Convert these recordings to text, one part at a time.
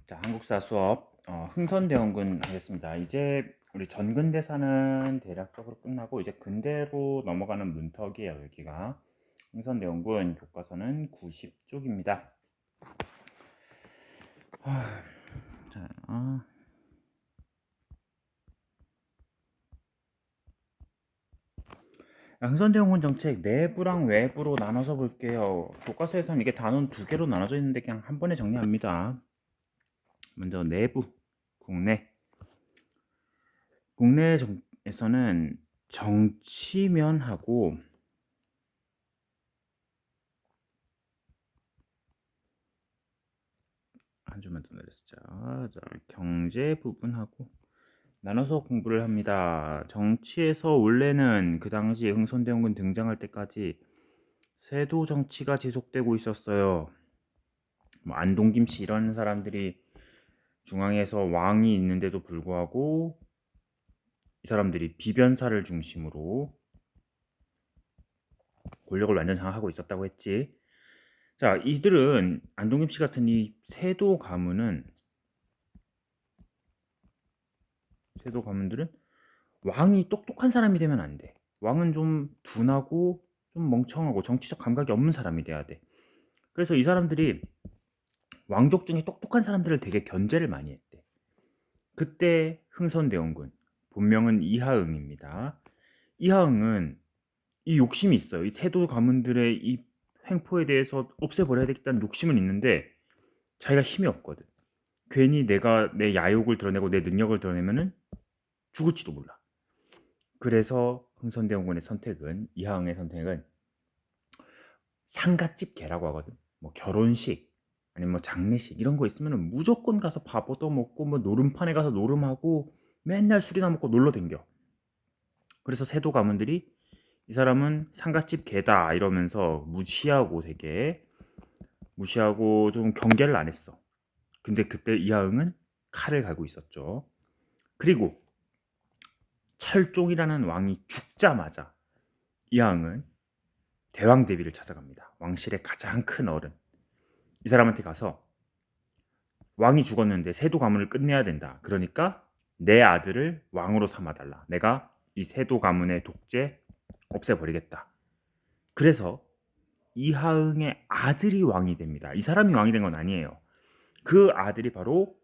자, 한국사 수업 흥선대원군 하겠습니다. 이제 우리 전근대사는 대략적으로 끝나고 이제 근대로 넘어가는 문턱이에요. 여기가 흥선대원군 교과서는 90쪽입니다. 자, 흥선대원군 정책 내부랑 외부로 나눠서 볼게요. 교과서에서는 이게 단원 두 개로 나눠져 있는데 그냥 한 번에 정리합니다. 먼저 내부, 국내. 국내에서는 정치면하고 한 줄만 더 내렸죠. 자, 경제 부분하고 나눠서 공부를 합니다. 정치에서 원래는 그 당시 흥선대원군 등장할 때까지 세도 정치가 지속되고 있었어요. 뭐 안동 김씨 이런 사람들이 중앙에서 왕이 있는데도 불구하고 이 사람들이 비변사를 중심으로 권력을 완전 장악하고 있었다고 했지. 자, 이들은 안동 김씨 같은 이 세도 가문들은 왕이 똑똑한 사람이 되면 안 돼. 왕은 좀 둔하고 좀 멍청하고 정치적 감각이 없는 사람이 돼야 돼. 그래서 이 사람들이 왕족 중에 똑똑한 사람들을 되게 견제를 많이 했대. 그때 흥선대원군, 본명은 이하응입니다. 이하응은 이 욕심이 있어요. 이 세도 가문들의 이 횡포에 대해서 없애버려야 되겠다는 욕심은 있는데 자기가 힘이 없거든. 괜히 내가 내 야욕을 드러내고 내 능력을 드러내면은 죽을지도 몰라. 그래서 흥선대원군의 선택은, 이하응의 선택은 상갓집 개라고 하거든. 뭐 결혼식 아니면 뭐 장례식 이런 거 있으면 무조건 가서 밥 얻어먹고 뭐 노름판에 가서 노름하고 맨날 술이나 먹고 놀러 댕겨. 그래서 세도 가문들이 이 사람은 상갓집 개다 이러면서 무시하고 좀 경계를 안 했어. 근데 그때 이하응은 칼을 갈고 있었죠. 그리고 철종이라는 왕이 죽자마자 이하응은 대왕 대비를 찾아갑니다. 왕실의 가장 큰 어른. 이 사람한테 가서 왕이 죽었는데 세도 가문을 끝내야 된다. 그러니까 내 아들을 왕으로 삼아달라. 내가 이 세도 가문의 독재 없애버리겠다. 그래서 이하응의 아들이 왕이 됩니다. 이 사람이 왕이 된 건 아니에요. 그 아들이 바로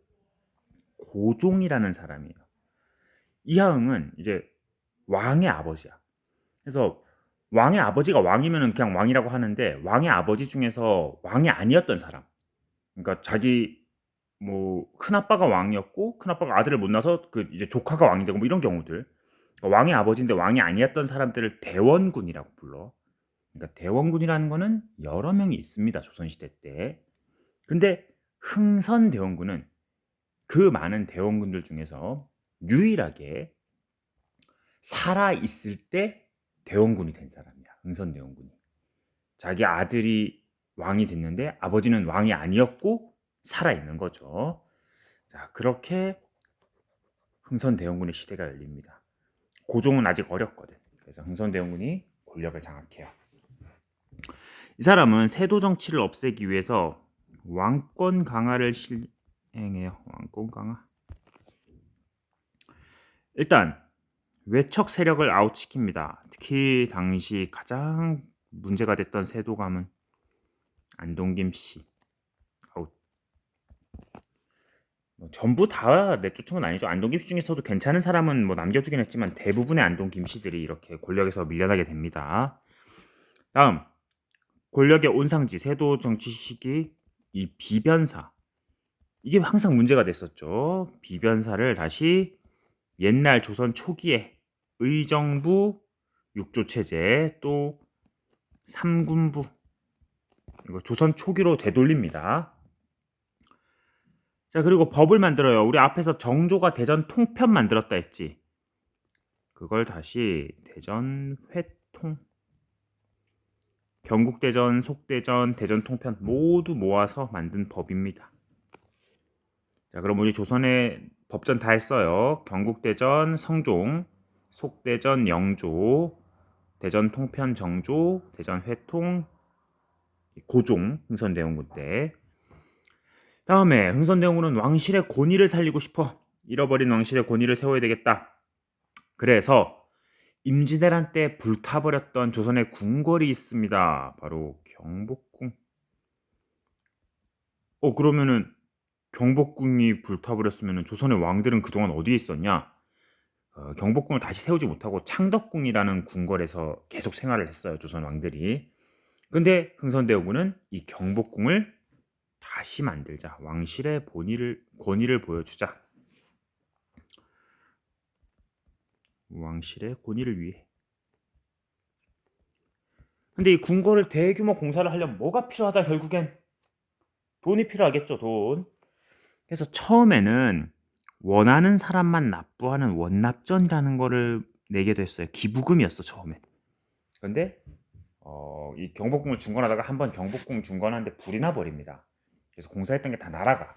고종이라는 사람이에요. 이하응은 이제 왕의 아버지야. 그래서 왕의 아버지가 왕이면 그냥 왕이라고 하는데 왕의 아버지 중에서 왕이 아니었던 사람. 그러니까 자기 뭐 큰아빠가 왕이었고 큰아빠가 아들을 못 낳아서 그 이제 조카가 왕이 되고 뭐 이런 경우들. 그러니까 왕의 아버지인데 왕이 아니었던 사람들을 대원군이라고 불러. 그러니까 대원군이라는 거는 여러 명이 있습니다. 조선시대 때. 근데 흥선대원군은 그 많은 대원군들 중에서 유일하게 살아 있을 때 대원군이 된 사람이야. 흥선대원군이. 자기 아들이 왕이 됐는데 아버지는 왕이 아니었고 살아 있는 거죠. 자, 그렇게 흥선대원군의 시대가 열립니다. 고종은 아직 어렸거든. 그래서 흥선대원군이 권력을 장악해요. 이 사람은 세도 정치를 없애기 위해서 왕권 강화를 실행해요. 왕권 강화. 일단 외척 세력을 아웃시킵니다. 특히 당시 가장 문제가 됐던 세도 가문 안동김씨 아웃. 뭐 전부 다 내쫓은 건 아니죠. 안동김씨 중에서도 괜찮은 사람은 뭐 남겨주긴 했지만 대부분의 안동김씨들이 이렇게 권력에서 밀려나게 됩니다. 다음 권력의 온상지 세도 정치 시기 이 비변사 이게 항상 문제가 됐었죠. 비변사를 다시 옛날 조선 초기에 의정부 육조체제 또 삼군부 이거 조선 초기로 되돌립니다. 자, 그리고 법을 만들어요. 우리 앞에서 정조가 대전 통편 만들었다 했지. 그걸 다시 대전 회통 경국대전, 속대전, 대전 통편 모두 모아서 만든 법입니다. 자, 그럼 우리 조선의 법전 다 했어요. 경국대전 성종, 속대전 영조, 대전 통편 정조, 대전 회통 고종 흥선대원군 때. 다음에 흥선대원군은 왕실의 권위를 살리고 싶어. 잃어버린 왕실의 권위를 세워야 되겠다. 그래서 임진왜란 때 불타버렸던 조선의 궁궐이 있습니다. 바로 경복궁. 그러면은 경복궁이 불타버렸으면 조선의 왕들은 그동안 어디에 있었냐? 경복궁을 다시 세우지 못하고 창덕궁이라는 궁궐에서 계속 생활을 했어요. 조선 왕들이. 근데 흥선대원군은 이 경복궁을 다시 만들자. 왕실의 권위를 보여주자. 왕실의 권위를 위해. 근데 이 궁궐을 대규모 공사를 하려면 뭐가 필요하다? 결국엔 돈이 필요하겠죠. 돈. 그래서 처음에는 원하는 사람만 납부하는 원납전이라는 거를 내게 됐어요. 기부금이었어 처음에. 근데 이 경복궁을 중건하다가 한번 경복궁 중건하는데 불이 나 버립니다. 그래서 공사했던 게 다 날아가.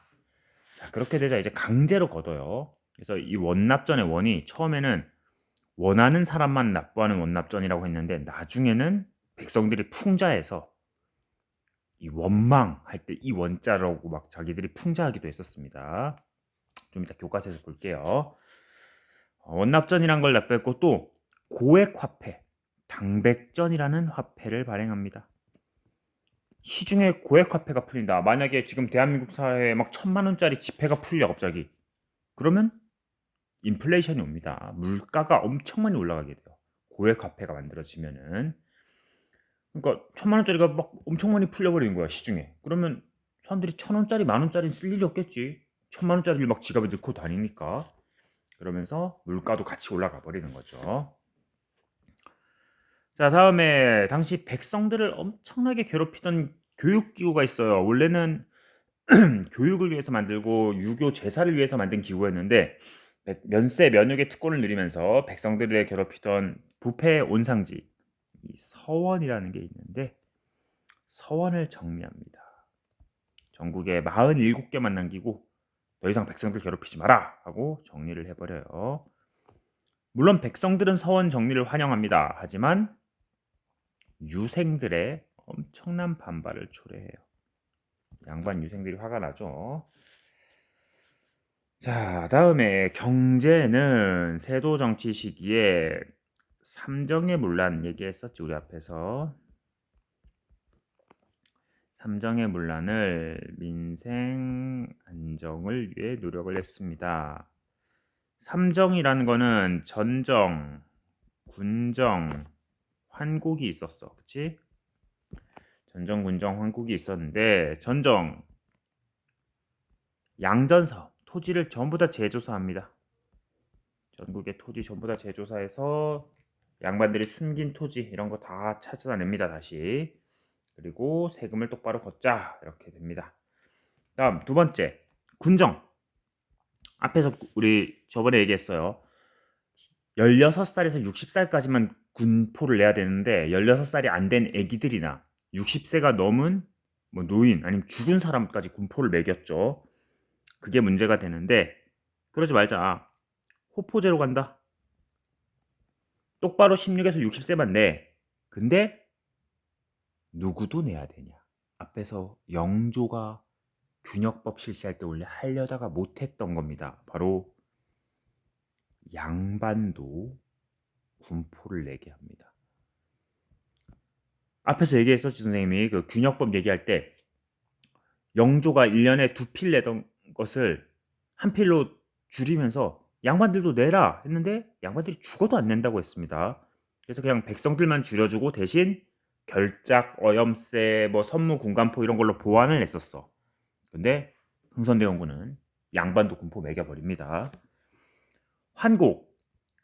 자, 그렇게 되자 이제 강제로 걷어요. 그래서 이 원납전의 원이 처음에는 원하는 사람만 납부하는 원납전이라고 했는데 나중에는 백성들이 풍자해서 이 원망할 때 이 원자라고 막 자기들이 풍자하기도 했었습니다. 좀 이따 교과서에서 볼게요. 원납전이란 걸 납부했고 또 고액화폐, 당백전이라는 화폐를 발행합니다. 시중에 고액화폐가 풀린다. 만약에 지금 대한민국 사회에 막 1,000만 원짜리 지폐가 풀려 갑자기. 그러면 인플레이션이 옵니다. 물가가 엄청 많이 올라가게 돼요. 고액화폐가 만들어지면은. 그러니까 1,000만 원짜리가 막 엄청 많이 풀려버리는 거야 시중에. 그러면 사람들이 1,000원짜리, 만원짜리는 쓸 일이 없겠지. 1,000만 원짜리를 막 지갑에 넣고 다니니까. 그러면서 물가도 같이 올라가 버리는 거죠. 자, 다음에 당시 백성들을 엄청나게 괴롭히던 교육기구가 있어요. 원래는 교육을 위해서 만들고 유교 제사를 위해서 만든 기구였는데 면세 면역의 특권을 누리면서 백성들을 괴롭히던 부패 온상지 이 서원이라는 게 있는데 서원을 정리합니다. 전국에 47개만 남기고 더 이상 백성들 괴롭히지 마라 하고 정리를 해버려요. 물론 백성들은 서원 정리를 환영합니다. 하지만 유생들의 엄청난 반발을 초래해요. 양반 유생들이 화가 나죠. 자, 다음에 경제는 세도 정치 시기에 삼정의 문란 얘기했었지 우리 앞에서. 삼정의 문란을 민생 안정을 위해 노력을 했습니다. 삼정이라는 거는 전정, 군정, 환곡이 있었어. 그치? 전정, 군정, 환곡이 있었는데 전정, 양전사업, 토지를 전부 다 재조사합니다. 전국의 토지 전부 다 재조사해서 양반들이 숨긴 토지 이런 거 다 찾아냅니다. 다시. 그리고 세금을 똑바로 걷자 이렇게 됩니다. 다음 두 번째 군정. 앞에서 우리 저번에 얘기했어요. 16살에서 60살까지만 군포를 내야 되는데 16살이 안 된 애기들이나 60세가 넘은 뭐 노인 아니면 죽은 사람까지 군포를 매겼죠. 그게 문제가 되는데 그러지 말자. 호포제로 간다. 똑바로 16에서 60세만 내. 근데 누구도 내야 되냐. 앞에서 영조가 균역법 실시할 때 원래 하려다가 못했던 겁니다. 바로 양반도 군포를 내게 합니다. 앞에서 얘기했었지 선생님이 그 균역법 얘기할 때 영조가 1년에 2필 내던 것을 한 필로 줄이면서 양반들도 내라 했는데 양반들이 죽어도 안 낸다고 했습니다. 그래서 그냥 백성들만 줄여주고 대신 결작, 어염세, 뭐 선무, 군간포 이런 걸로 보완을 했었어. 근데 흥선대원군은 양반도 군포 매겨버립니다. 환곡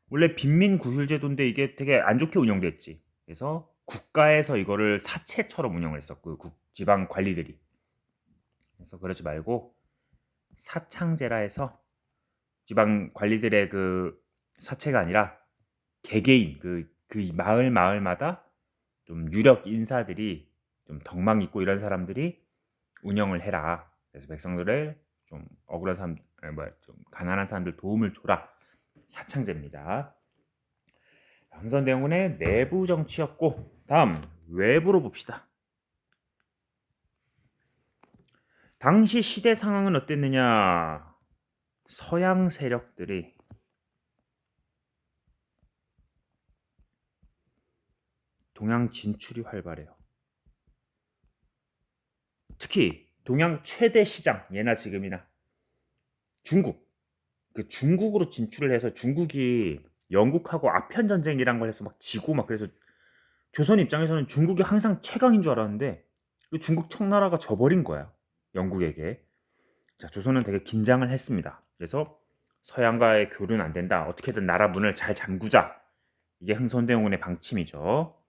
원래 빈민구휼제도인데 이게 되게 안 좋게 운영됐지. 그래서 국가에서 이거를 사채처럼 운영을 했었고 지방 관리들이. 그래서 그러지 말고 사창제라 해서 지방 관리들의 그 사채가 아니라 개개인 그 마을마다 좀 유력 인사들이 좀 덕망 있고 이런 사람들이 운영을 해라. 그래서 백성들을 좀 억울한 사람, 좀 가난한 사람들 도움을 줘라. 사창제입니다. 흥선대원군의 내부 정치였고 다음 외부로 봅시다. 당시 시대 상황은 어땠느냐? 서양 세력들이 동양 진출이 활발해요. 특히 동양 최대 시장, 예나 지금이나 중국. 그 중국으로 진출을 해서 중국이 영국하고 아편 전쟁이란 걸 해서 막 지고 막 그래서 조선 입장에서는 중국이 항상 최강인 줄 알았는데 그 중국 청나라가 져버린 거야. 영국에게. 자, 조선은 되게 긴장을 했습니다. 그래서 서양과의 교류는 안 된다. 어떻게든 나라 문을 잘 잠그자. 이게 흥선대원군의 방침이죠.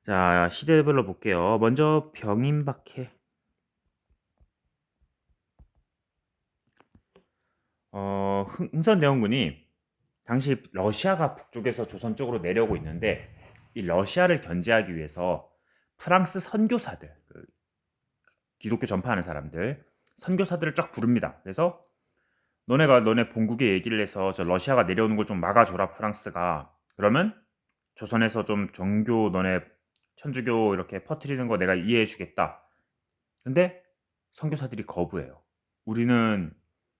자, 시대별로 볼게요. 먼저 병인박해. 흥선대원군이 당시 러시아가 북쪽에서 조선 쪽으로 내려오고 있는데 이 러시아를 견제하기 위해서 프랑스 선교사들, 그 기독교 전파하는 사람들, 선교사들을 쫙 부릅니다. 그래서 너네가 너네 본국에 얘기를 해서 저 러시아가 내려오는 걸 좀 막아줘라 프랑스가. 그러면 조선에서 좀 정교 너네 천주교 이렇게 퍼뜨리는 거 내가 이해해 주겠다. 근데 선교사들이 거부해요. 우리는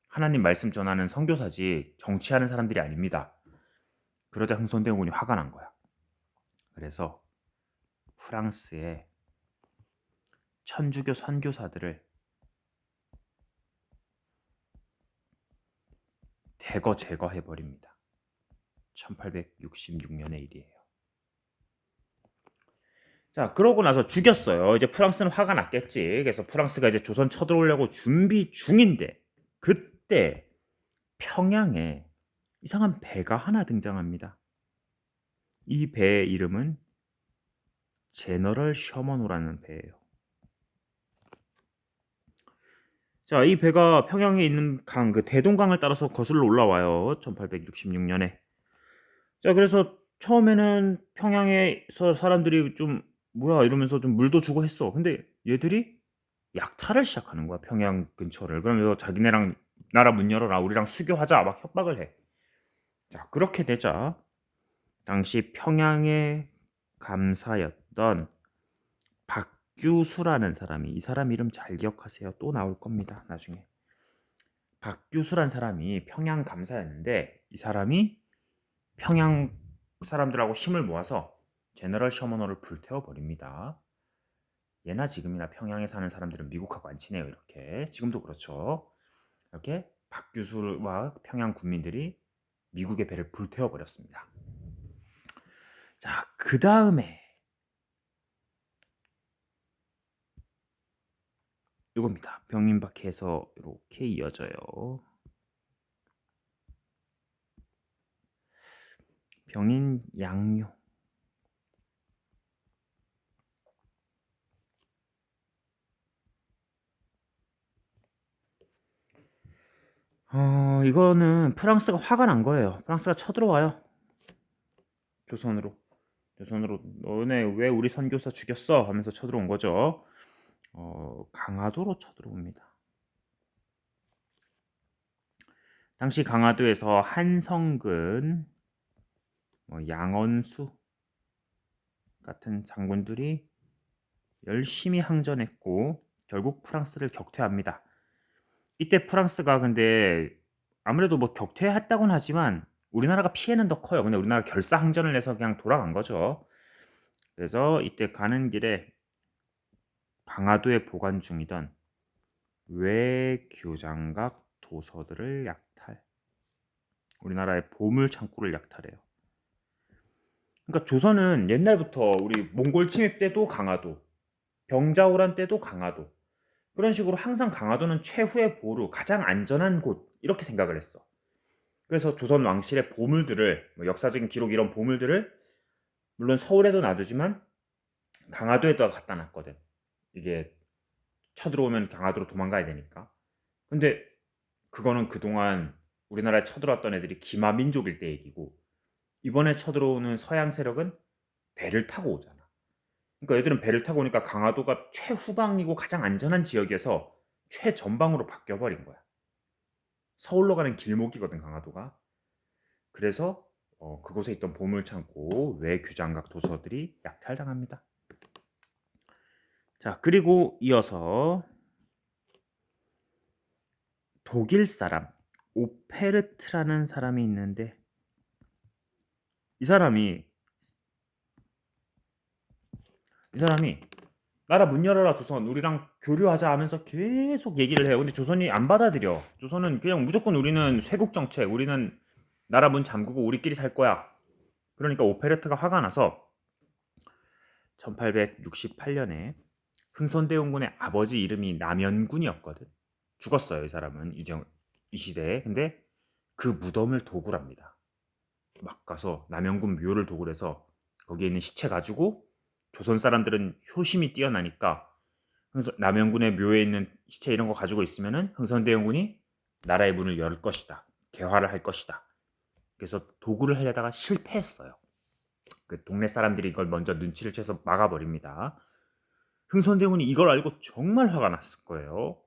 하나님 말씀 전하는 선교사지 정치하는 사람들이 아닙니다. 그러자 흥선대원군이 화가 난 거야. 그래서 프랑스의 천주교 선교사들을 대거 제거해 버립니다. 1866년의 일이에요. 자, 그러고 나서 죽였어요. 이제 프랑스는 화가 났겠지. 그래서 프랑스가 이제 조선 쳐들어오려고 준비 중인데 그때 평양에 이상한 배가 하나 등장합니다. 이 배의 이름은 제너럴 셔먼호라는 배예요. 자, 이 배가 평양에 있는 강, 그 대동강을 따라서 거슬러 올라와요. 1866년에. 자, 그래서 처음에는 평양에서 사람들이 좀 뭐야 이러면서 좀 물도 주고 했어. 근데 얘들이 약탈을 시작하는 거야. 평양 근처를. 그러면서 자기네랑 나라 문 열어라. 우리랑 수교하자. 막 협박을 해. 자, 그렇게 되자 당시 평양의 감사였던 박규수라는 사람이, 이 사람 이름 잘 기억하세요. 또 나올 겁니다. 나중에. 박규수란 사람이 평양 감사였는데 이 사람이 평양 사람들하고 힘을 모아서 제너럴 셔먼호를 불태워 버립니다. 예나 지금이나 평양에 사는 사람들은 미국하고 안 친해요. 이렇게 지금도 그렇죠. 이렇게 박규수와 평양 군민들이 미국의 배를 불태워 버렸습니다. 자, 그 다음에 이겁니다. 병인박해에서 이렇게 이어져요. 병인 양요. 이거는 프랑스가 화가 난 거예요. 프랑스가 쳐들어와요. 조선으로. 너네 왜 우리 선교사 죽였어? 하면서 쳐들어온 거죠. 강화도로 쳐들어옵니다. 당시 강화도에서 한성근, 양언수 같은 장군들이 열심히 항전했고 결국 프랑스를 격퇴합니다. 이때 프랑스가 근데 아무래도 뭐 격퇴했다고는 하지만 우리나라가 피해는 더 커요. 근데 우리나라 결사항전을 내서 그냥 돌아간 거죠. 그래서 이때 가는 길에 강화도에 보관 중이던 외교장각 도서들을 약탈. 우리나라의 보물 창고를 약탈해요. 그러니까 조선은 옛날부터 우리 몽골 침입 때도 강화도, 병자호란 때도 강화도. 그런 식으로 항상 강화도는 최후의 보루, 가장 안전한 곳 이렇게 생각을 했어. 그래서 조선 왕실의 보물들을 역사적인 기록 이런 보물들을 물론 서울에도 놔두지만 강화도에다 갖다 놨거든. 이게 쳐들어오면 강화도로 도망가야 되니까. 근데 그거는 그동안 우리나라에 쳐들어왔던 애들이 기마 민족일 때 얘기고 이번에 쳐들어오는 서양 세력은 배를 타고 오잖아. 그러니까 애들은 배를 타고 오니까 강화도가 최후방이고 가장 안전한 지역에서 최전방으로 바뀌어버린 거야. 서울로 가는 길목이거든 강화도가. 그래서 그곳에 있던 보물창고 외교장각 도서들이 약탈당합니다. 자, 그리고 이어서 독일 사람 오페르트라는 사람이 있는데 이 사람이 나라 문 열어라 조선 우리랑 교류하자 하면서 계속 얘기를 해요. 근데 조선이 안 받아들여. 조선은 그냥 무조건 우리는 쇄국 정책, 우리는 나라 문 잠그고 우리끼리 살 거야. 그러니까 오페르트가 화가 나서 1868년에 흥선대원군의 아버지 이름이 남연군이었거든. 죽었어요, 이 사람은 이 시대에. 근데 그 무덤을 도굴 합니다. 막 가서 남연군 묘를 도굴해서 거기에 있는 시체 가지고 조선 사람들은 효심이 뛰어나니까 남연군의 묘에 있는 시체 이런 거 가지고 있으면은 흥선대원군이 나라의 문을 열 것이다. 개화를 할 것이다. 그래서 도굴을 하려다가 실패했어요. 그 동네 사람들이 이걸 먼저 눈치를 채서 막아버립니다. 흥선대원군이 이걸 알고 정말 화가 났을 거예요.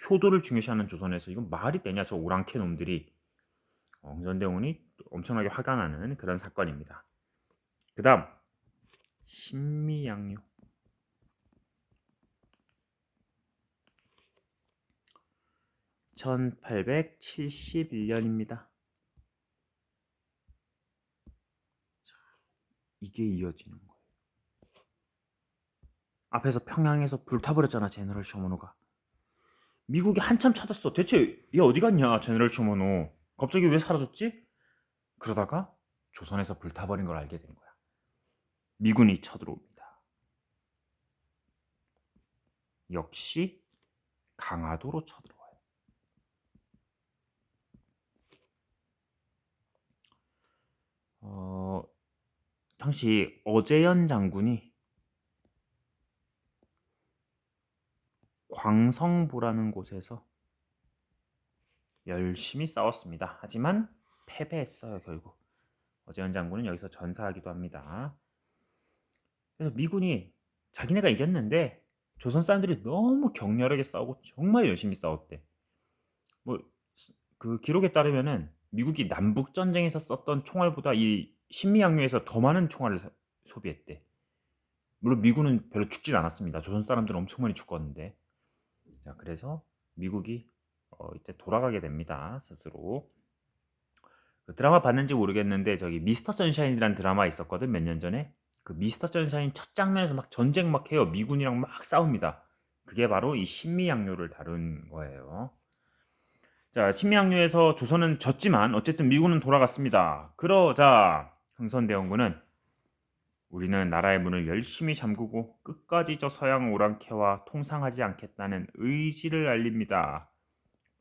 효도를 중요시하는 조선에서 이건 말이 되냐 저 오랑캐 놈들이. 흥선대원군이 엄청나게 화가 나는 그런 사건입니다. 그 다음 신미양요. 1871년입니다. 이게 이어지는 거예요. 앞에서 평양에서 불타버렸잖아, 제너럴 셔먼호가. 미국이 한참 찾았어. 대체 얘 어디 갔냐, 제너럴 셔먼호. 갑자기 왜 사라졌지? 그러다가 조선에서 불타버린 걸 알게 된 거야. 미군이 쳐들어옵니다. 역시 강화도로 쳐들어와요. 당시 어제연 장군이 광성부라는 곳에서 열심히 싸웠습니다. 하지만 패배했어요, 결국. 어제연 장군은 여기서 전사하기도 합니다. 그래서 미군이 자기네가 이겼는데 조선 사람들이 너무 격렬하게 싸우고 정말 열심히 싸웠대. 뭐 그 기록에 따르면은 미국이 남북 전쟁에서 썼던 총알보다 이 신미양요에서 더 많은 총알을 소비했대. 물론 미군은 별로 죽진 않았습니다. 조선 사람들은 엄청 많이 죽었는데. 자, 그래서 미국이 이때 돌아가게 됩니다. 스스로. 그 드라마 봤는지 모르겠는데 저기 미스터 선샤인이라는 드라마 있었거든, 몇 년 전에. 그 미스터 선샤인 첫 장면에서 막 전쟁 막 해요. 미군이랑 막 싸웁니다. 그게 바로 이 신미양요를 다룬 거예요. 자, 신미양요에서 조선은 졌지만 어쨌든 미군은 돌아갔습니다. 그러자 흥선대원군은 우리는 나라의 문을 열심히 잠그고 끝까지 저 서양 오랑캐와 통상하지 않겠다는 의지를 알립니다.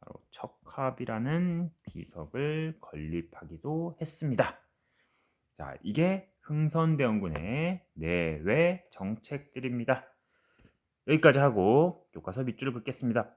바로 척합이라는 비석을 건립하기도 했습니다. 자, 이게 흥선대원군의 내외 정책들입니다. 여기까지 하고 교과서 밑줄을 긋겠습니다.